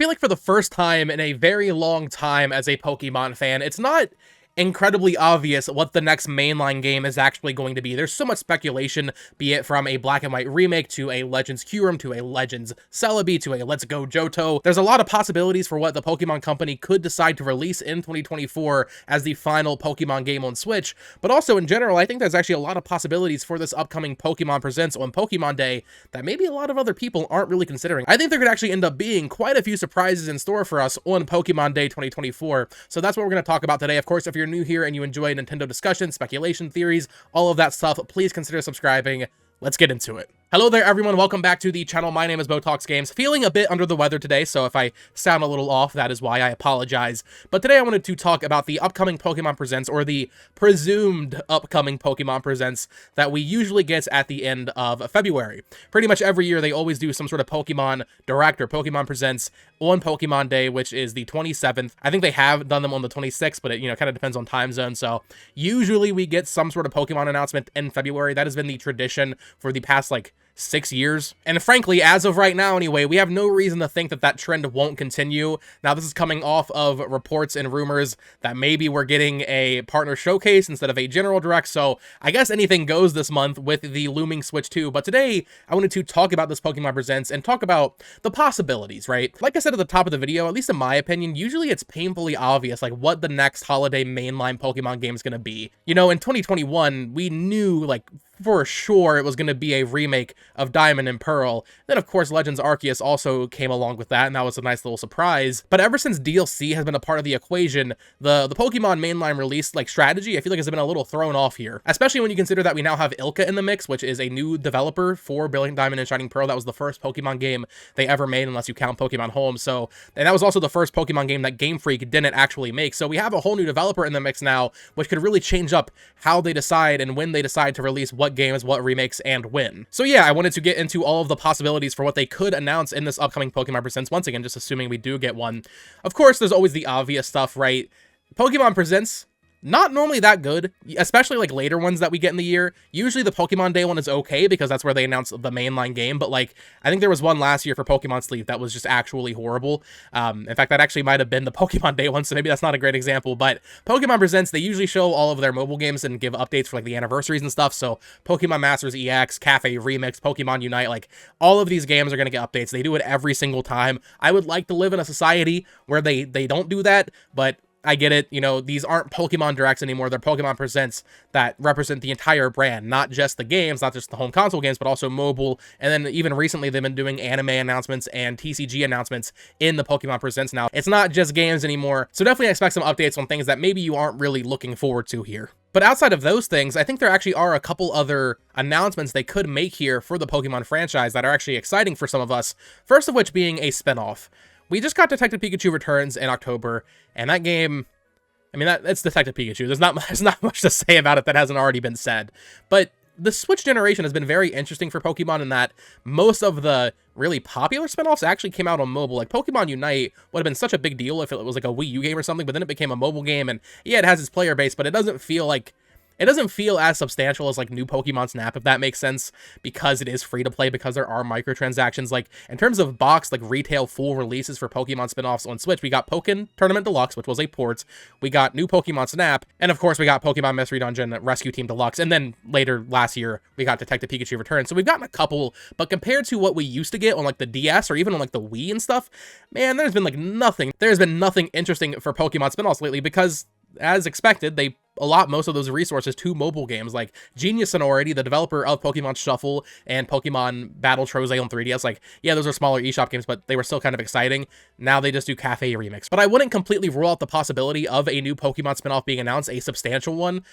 feel like for the first time in a very long time as a Pokemon fan, it's not incredibly obvious what the next mainline game is actually going to be. There's so much speculation, be it from a Black and White remake to a Legends Kyurem to a Legends Celebi to a Let's Go Johto. There's a lot of possibilities for what the Pokemon Company could decide to release in 2024 as the final Pokemon game on Switch, but also in general, I think there's actually a lot of possibilities for this upcoming Pokemon Presents on Pokemon Day that maybe a lot of other people aren't really considering. I think there could actually end up being quite a few surprises in store for us on Pokemon Day 2024, so that's what we're going to talk about today. Of course, if you're new here and you enjoy Nintendo discussion, speculation, theories, all of that stuff, please consider subscribing. Let's get into it. Hello there, everyone. Welcome back to the channel. My name is Botox Games. Feeling a bit under the weather today, so if I sound a little off, that is why. I apologize. But today I wanted to talk about the upcoming Pokemon Presents, or the presumed upcoming Pokemon Presents that we usually get at the end of February. Pretty much every year, they always do some sort of Pokemon Direct or Pokemon Presents on Pokemon Day, which is the 27th. I think they have done them on the 26th, but it, kind of depends on time zone. So usually we get some sort of Pokemon announcement in February. That has been the tradition for the past, 6 years. And frankly, as of right now anyway, we have no reason to think that that trend won't continue. Now, this is coming off of reports and rumors that maybe we're getting a partner showcase instead of a general direct, so I guess anything goes this month with the looming Switch 2. But today, I wanted to talk about this Pokemon Presents and talk about the possibilities, right? Like I said at the top of the video, at least in my opinion, usually it's painfully obvious, what the next holiday mainline Pokemon game is going to be. In 2021, we knew, for sure it was going to be a remake of Diamond and Pearl. Then, of course, Legends Arceus also came along with that, and that was a nice little surprise. But ever since DLC has been a part of the equation, the Pokemon mainline release, strategy, I feel like has been a little thrown off here. Especially when you consider that we now have Ilka in the mix, which is a new developer for Brilliant Diamond and Shining Pearl. That was the first Pokemon game they ever made, unless you count Pokemon Home. And that was also the first Pokemon game that Game Freak didn't actually make. So we have a whole new developer in the mix now, which could really change up how they decide and when they decide to release what games, what remakes, and when. So yeah, I wanted to get into all of the possibilities for what they could announce in this upcoming Pokemon Presents, once again, just assuming we do get one. Of course, there's always the obvious stuff, right? Pokemon Presents, not normally that good, especially later ones that we get in the year. Usually the Pokemon Day one is okay because that's where they announce the mainline game, but I think there was one last year for Pokemon Sleep that was just actually horrible. In fact, that actually might have been the Pokemon Day one, so maybe that's not a great example, but Pokemon Presents, they usually show all of their mobile games and give updates for the anniversaries and stuff. So Pokemon Masters EX, Cafe Remix, Pokemon Unite, all of these games are going to get updates. They do it every single time. I would like to live in a society where they don't do that, but I get it, these aren't Pokemon Directs anymore, they're Pokemon Presents that represent the entire brand, not just the games, not just the home console games, but also mobile, and then even recently they've been doing anime announcements and TCG announcements in the Pokemon Presents now. It's not just games anymore, so definitely expect some updates on things that maybe you aren't really looking forward to here. But outside of those things, I think there actually are a couple other announcements they could make here for the Pokemon franchise that are actually exciting for some of us, first of which being a spinoff. We just got Detective Pikachu Returns in October, and that game, that's Detective Pikachu. There's not much to say about it that hasn't already been said. But the Switch generation has been very interesting for Pokemon in that most of the really popular spinoffs actually came out on mobile. Pokemon Unite would have been such a big deal if it was a Wii U game or something, but then it became a mobile game, and yeah, it has its player base, but it doesn't feel as substantial as new Pokemon Snap, if that makes sense, because it is free to play, because there are microtransactions. In terms of box, retail full releases for Pokemon spin-offs on Switch, we got Pokken Tournament Deluxe, which was a port, we got new Pokemon Snap, and of course we got Pokemon Mystery Dungeon Rescue Team Deluxe, and then later last year we got Detective Pikachu Returns. So we've gotten a couple, but compared to what we used to get on the DS or even on the Wii and stuff, man, there's been nothing. There's been nothing interesting for Pokemon spin-offs lately because, as expected, they allot most of those resources to mobile games like Genius Sonority, the developer of Pokemon Shuffle and Pokemon Battle Troze on 3DS. Yeah, those are smaller eShop games, but they were still kind of exciting. Now they just do Cafe Remix. But I wouldn't completely rule out the possibility of a new Pokemon spinoff being announced, a substantial one.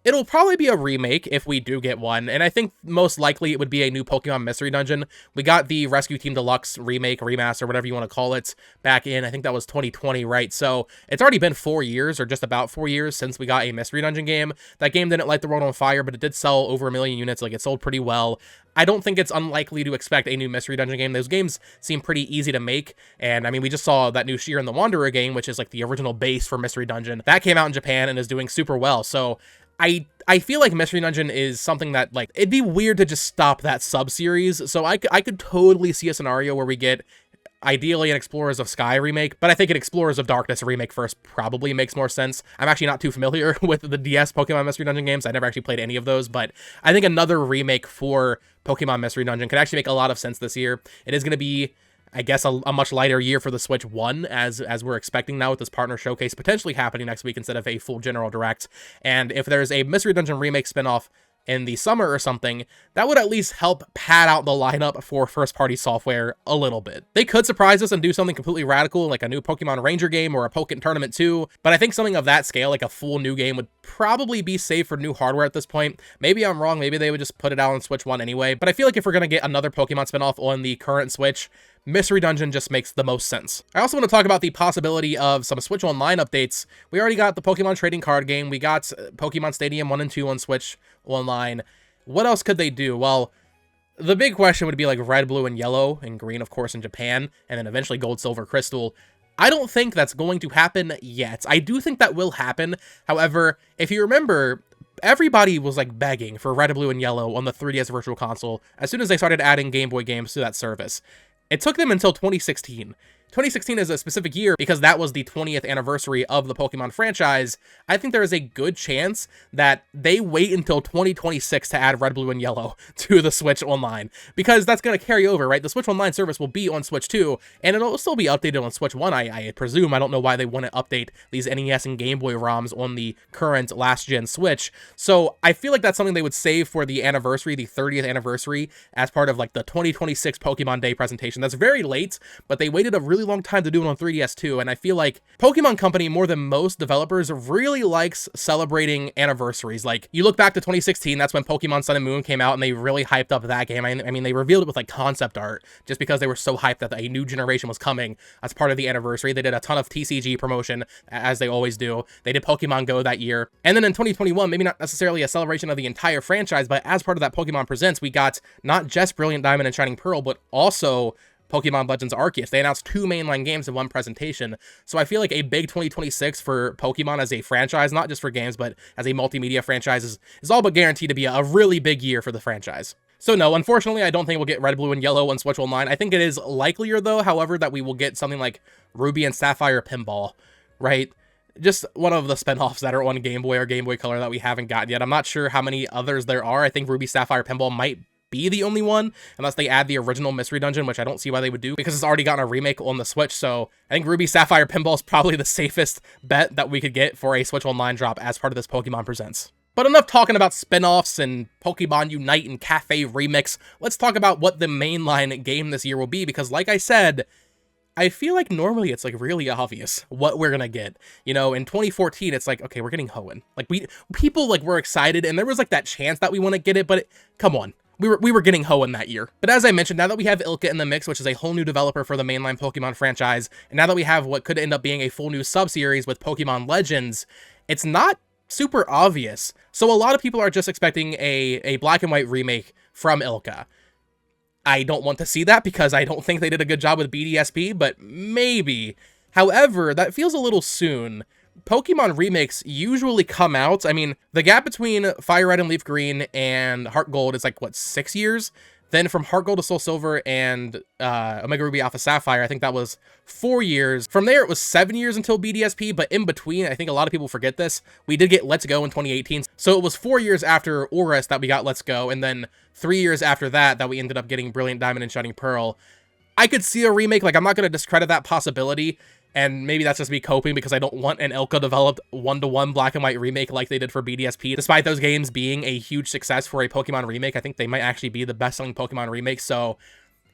It'll probably be a remake if we do get one, and I think most likely it would be a new Pokemon Mystery Dungeon. We got the Rescue Team Deluxe remake, remaster, whatever you want to call it, back in, I think that was 2020, right? So it's already been 4 years, or just about 4 years, since we got a Mystery Dungeon game. That game didn't light the world on fire, but it did sell over 1 million units, it sold pretty well. I don't think it's unlikely to expect a new Mystery Dungeon game. Those games seem pretty easy to make, and we just saw that new Sheer and the Wanderer game, which is the original base for Mystery Dungeon. That came out in Japan and is doing super well, so I feel like Mystery Dungeon is something that, it'd be weird to just stop that sub-series, so I could totally see a scenario where we get ideally an Explorers of Sky remake, but I think an Explorers of Darkness remake first probably makes more sense. I'm actually not too familiar with the DS Pokemon Mystery Dungeon games. I never actually played any of those, but I think another remake for Pokemon Mystery Dungeon could actually make a lot of sense this year. It is going to be, I guess, a much lighter year for the Switch 1, as we're expecting now with this partner showcase potentially happening next week instead of a full general direct. And if there's a Mystery Dungeon remake spinoff in the summer or something, that would at least help pad out the lineup for first-party software a little bit. They could surprise us and do something completely radical, like a new Pokemon Ranger game or a Pokken Tournament 2, but I think something of that scale, like a full new game, would probably be safe for new hardware at this point. Maybe I'm wrong, maybe they would just put it out on Switch 1 anyway, but I feel like if we're gonna get another Pokemon spinoff on the current Switch, Mystery Dungeon just makes the most sense. I also want to talk about the possibility of some Switch Online updates. We already got the Pokemon trading card game. We got Pokemon Stadium 1 and 2 on Switch Online. What else could they do? Well, the big question would be like red, blue, and yellow, and green, of course, in Japan, and then eventually gold, silver, crystal. I don't think that's going to happen yet. I do think that will happen. However, if you remember, everybody was like begging for red, blue, and yellow on the 3DS Virtual Console as soon as they started adding Game Boy games to that service. It took them until 2016. 2016 is a specific year because that was the 20th anniversary of the Pokemon franchise. I think there is a good chance that they wait until 2026 to add Red, Blue, and Yellow to the Switch Online, because that's going to carry over, right? The Switch Online service will be on Switch 2, and it'll still be updated on Switch 1, I presume. I don't know why they wouldn't update these NES and Game Boy ROMs on the current last-gen Switch. So I feel like that's something they would save for the anniversary, the 30th anniversary, as part of like the 2026 Pokemon Day presentation. That's very late, but they waited a really long time to do it on 3DS too, and I feel like Pokemon Company, more than most developers, really likes celebrating anniversaries. Like, you look back to 2016, that's when Pokemon Sun and Moon came out, and they really hyped up that game. I mean, they revealed it with like concept art, just because they were so hyped that a new generation was coming as part of the anniversary. They did a ton of TCG promotion, as they always do. They did Pokemon Go that year. And then in 2021, maybe not necessarily a celebration of the entire franchise, but as part of that Pokemon Presents, we got not just Brilliant Diamond and Shining Pearl, but also Pokemon Legends Arceus. They announced 2 mainline games in one presentation, so I feel like a big 2026 for Pokemon as a franchise, not just for games, but as a multimedia franchise, is all but guaranteed to be a really big year for the franchise. So no, unfortunately, I don't think we'll get Red, Blue, and Yellow on Switch Online. I think it is likelier, though, however, that we will get something like Ruby and Sapphire Pinball, right? Just one of the spinoffs that are on Game Boy or Game Boy Color that we haven't gotten yet. I'm not sure how many others there are. I think Ruby Sapphire Pinball might be the only one, unless they add the original Mystery Dungeon, which I don't see why they would do, because it's already gotten a remake on the Switch. So I think Ruby Sapphire Pinball is probably the safest bet that we could get for a Switch Online drop as part of this Pokemon Presents. But enough talking about spin-offs and Pokemon Unite and Cafe Remix. Let's talk about what the mainline game this year will be, because like I said, I feel like normally it's like really obvious what we're gonna get. You know, in 2014, it's like, okay, we're getting Hoenn. Like, people like were excited, and there was like that chance that we want to get it, but come on. We were getting Hoenn that year. But as I mentioned, now that we have Ilka in the mix, which is a whole new developer for the mainline Pokemon franchise, and now that we have what could end up being a full new sub-series with Pokemon Legends, it's not super obvious. So a lot of people are just expecting a black and white remake from Ilka. I don't want to see that because I don't think they did a good job with BDSP, but maybe. However, that feels a little soon. Pokemon remakes usually come out. I mean, the gap between Fire Red and Leaf Green and Heart Gold is like, what, 6 years? Then from Heart Gold to Soul Silver and Omega Ruby Alpha Sapphire, I think that was 4 years. From there, it was 7 years until BDSP, but in between, I think a lot of people forget this, we did get Let's Go in 2018. So it was 4 years after Oris that we got Let's Go, and then 3 years after that we ended up getting Brilliant Diamond and Shining Pearl. I could see a remake. Like, I'm not going to discredit that possibility, and maybe that's just me coping because I don't want an Ilka-developed one-to-one black and white remake like they did for BDSP. Despite those games being a huge success for a Pokemon remake, I think they might actually be the best-selling Pokemon remake, so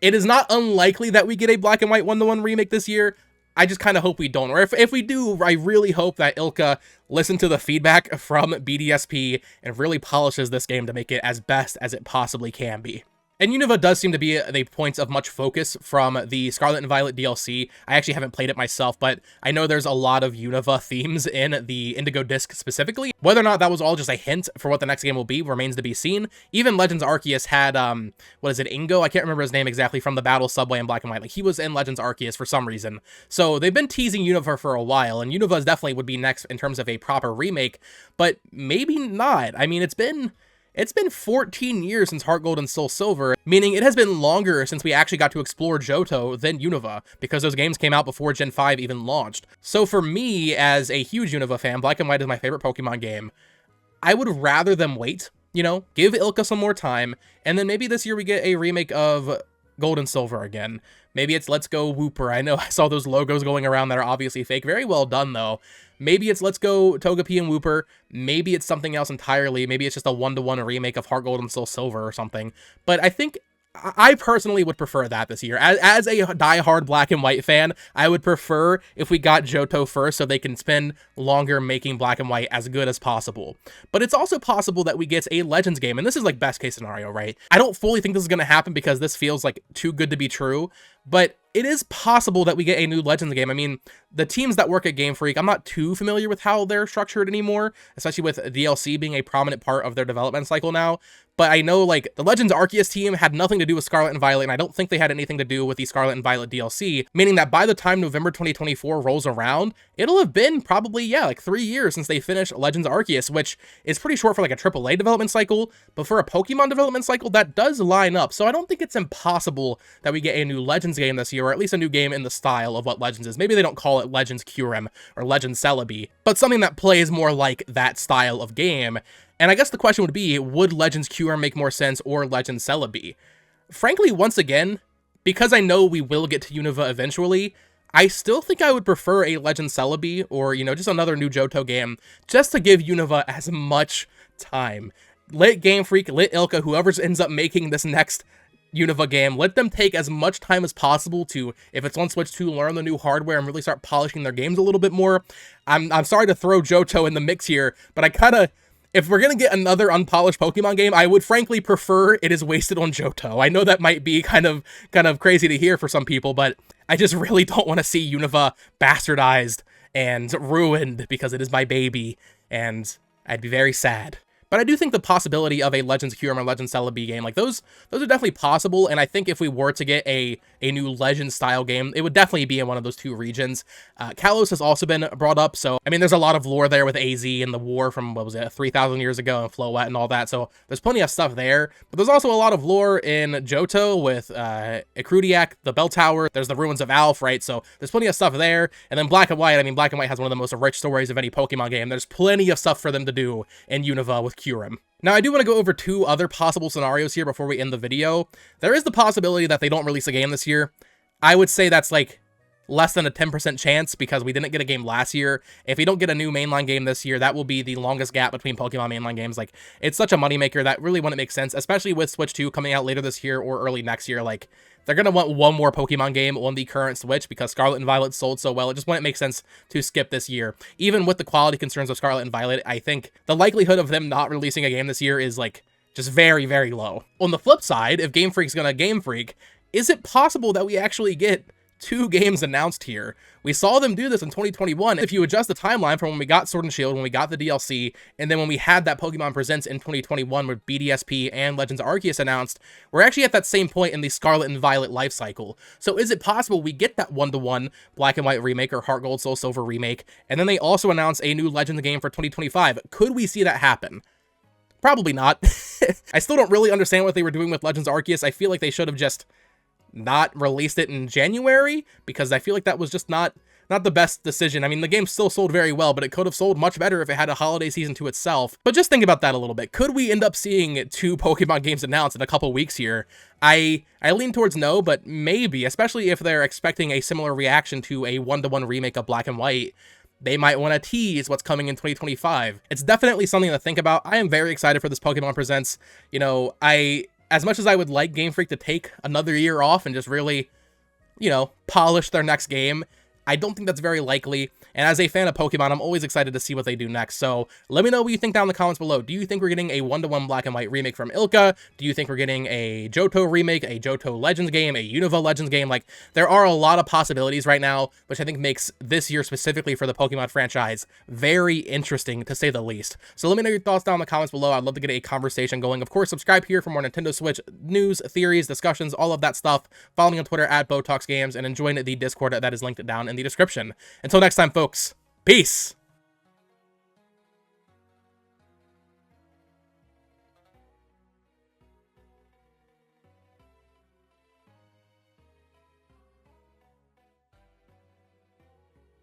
it is not unlikely that we get a black and white one-to-one remake this year. I just kind of hope we don't. Or if we do, I really hope that Ilka listened to the feedback from BDSP and really polishes this game to make it as best as it possibly can be. And Unova does seem to be the points of much focus from the Scarlet and Violet DLC. I actually haven't played it myself, but I know there's a lot of Unova themes in the Indigo Disc specifically. Whether or not that was all just a hint for what the next game will be remains to be seen. Even Legends Arceus had, what is it, Ingo? I can't remember his name exactly from the Battle Subway in Black and White. Like, he was in Legends Arceus for some reason. So they've been teasing Unova for a while, and Unova definitely would be next in terms of a proper remake, but maybe not. I mean, it's been It's been 14 years since Heart Gold and Soul Silver, meaning it has been longer since we actually got to explore Johto than Unova, because those games came out before Gen 5 even launched. So for me, as a huge Unova fan, Black and White is my favorite Pokemon game. I would rather them wait, you know, give Ilka some more time, and then maybe this year we get a remake of Gold and Silver again. Maybe it's Let's Go Wooper. I know I saw those logos going around that are obviously fake. Very well done, though. Maybe it's Let's Go Togepi and Wooper. Maybe it's something else entirely. Maybe it's just a one-to-one remake of Heart Gold and Soul Silver or something. But I think I personally would prefer that this year. As a die-hard Black and White fan, I would prefer if we got Johto first so they can spend longer making Black and White as good as possible. But it's also possible that we get a Legends game, and this is like best case scenario, right? I don't fully think this is going to happen because this feels like too good to be true, but it is possible that we get a new Legends game. I mean, the teams that work at Game Freak, I'm not too familiar with how they're structured anymore, especially with DLC being a prominent part of their development cycle now. But I know, like, the Legends Arceus team had nothing to do with Scarlet and Violet, and I don't think they had anything to do with the Scarlet and Violet DLC, meaning that by the time November 2024 rolls around, it'll have been probably, yeah, like 3 years since they finished Legends Arceus, which is pretty short for like a AAA development cycle, but for a Pokemon development cycle, that does line up. So I don't think it's impossible that we get a new Legends game this year, or at least a new game in the style of what Legends is. Maybe they don't call it Legends Kyurem or Legends Celebi, but something that plays more like that style of game. And I guess the question would be, would Legends Kyurem make more sense, or Legends Celebi? Frankly, once again, because I know we will get to Unova eventually, I still think I would prefer a Legends Celebi, or, you know, just another new Johto game, just to give Unova as much time. Let Game Freak, let Ilka, whoever ends up making this next Unova game, let them take as much time as possible to, if it's on Switch 2, learn the new hardware and really start polishing their games a little bit more. I'm sorry to throw Johto in the mix here, but I kind of, if we're going to get another unpolished Pokemon game, I would frankly prefer it is wasted on Johto. I know that might be kind of crazy to hear for some people, but I just really don't want to see Unova bastardized and ruined because it is my baby, and I'd be very sad. But I do think the possibility of a Legends Kyurem or Legends Celebi game, like those are definitely possible, and I think if we were to get a new Legends-style game, it would definitely be in one of those two regions. Kalos has also been brought up, so, I mean, there's a lot of lore there with AZ and the war from, what was it, 3,000 years ago, and Floette and all that, so there's plenty of stuff there. But there's also a lot of lore in Johto with Ikrudiak, the Bell Tower, there's the ruins of Alph, right? So there's plenty of stuff there. And then Black and White, I mean, Black and White has one of the most rich stories of any Pokemon game. There's plenty of stuff for them to do in Unova with Kyurem. Now, I do want to go over two other possible scenarios here before we end the video. There is the possibility that they don't release a game this year. I would say that's like less than a 10% chance because we didn't get a game last year. If we don't get a new mainline game this year, that will be the longest gap between Pokemon mainline games. Like, it's such a moneymaker that really wouldn't make sense, especially with Switch 2 coming out later this year or early next year. Like, they're going to want one more Pokemon game on the current Switch because Scarlet and Violet sold so well. It just wouldn't make sense to skip this year. Even with the quality concerns of Scarlet and Violet, I think the likelihood of them not releasing a game this year is, like, just very, very low. On the flip side, if Game Freak's going to Game Freak, is it possible that we actually get 2 games announced here? We saw them do this in 2021. If you adjust the timeline from when we got Sword and Shield, when we got the DLC, and then when we had that Pokemon Presents in 2021 with BDSP and Legends Arceus announced, we're actually at that same point in the Scarlet and Violet life cycle. So is it possible we get that one-to-one Black and White remake or Heart Gold Soul Silver remake, and then they also announce a new Legends game for 2025? Could we see that happen? Probably not. I still don't really understand what they were doing with Legends Arceus. I feel like they should have just not released it in January, because I feel like that was just not the best decision. I mean, the game still sold very well, but it could have sold much better if it had a holiday season to itself. But just think about that a little bit. Could we end up seeing 2 Pokemon games announced in a couple weeks here? I lean towards no, but maybe, especially if they're expecting a similar reaction to a one-to-one remake of Black and White. They might want to tease what's coming in 2025. It's definitely something to think about. I am very excited for this Pokemon Presents. You know, as much as I would like Game Freak to take another year off and just really, you know, polish their next game, I don't think that's very likely. And as a fan of Pokemon, I'm always excited to see what they do next. So let me know what you think down in the comments below. Do you think we're getting a one-to-one Black and White remake from Ilka? Do you think we're getting a Johto remake, a Johto Legends game, a Unova Legends game? Like, there are a lot of possibilities right now, which I think makes this year specifically for the Pokemon franchise very interesting, to say the least. So let me know your thoughts down in the comments below. I'd love to get a conversation going. Of course, subscribe here for more Nintendo Switch news, theories, discussions, all of that stuff. Follow me on Twitter at BotoxGames, and join the Discord that is linked down in the description. Until next time, folks, peace!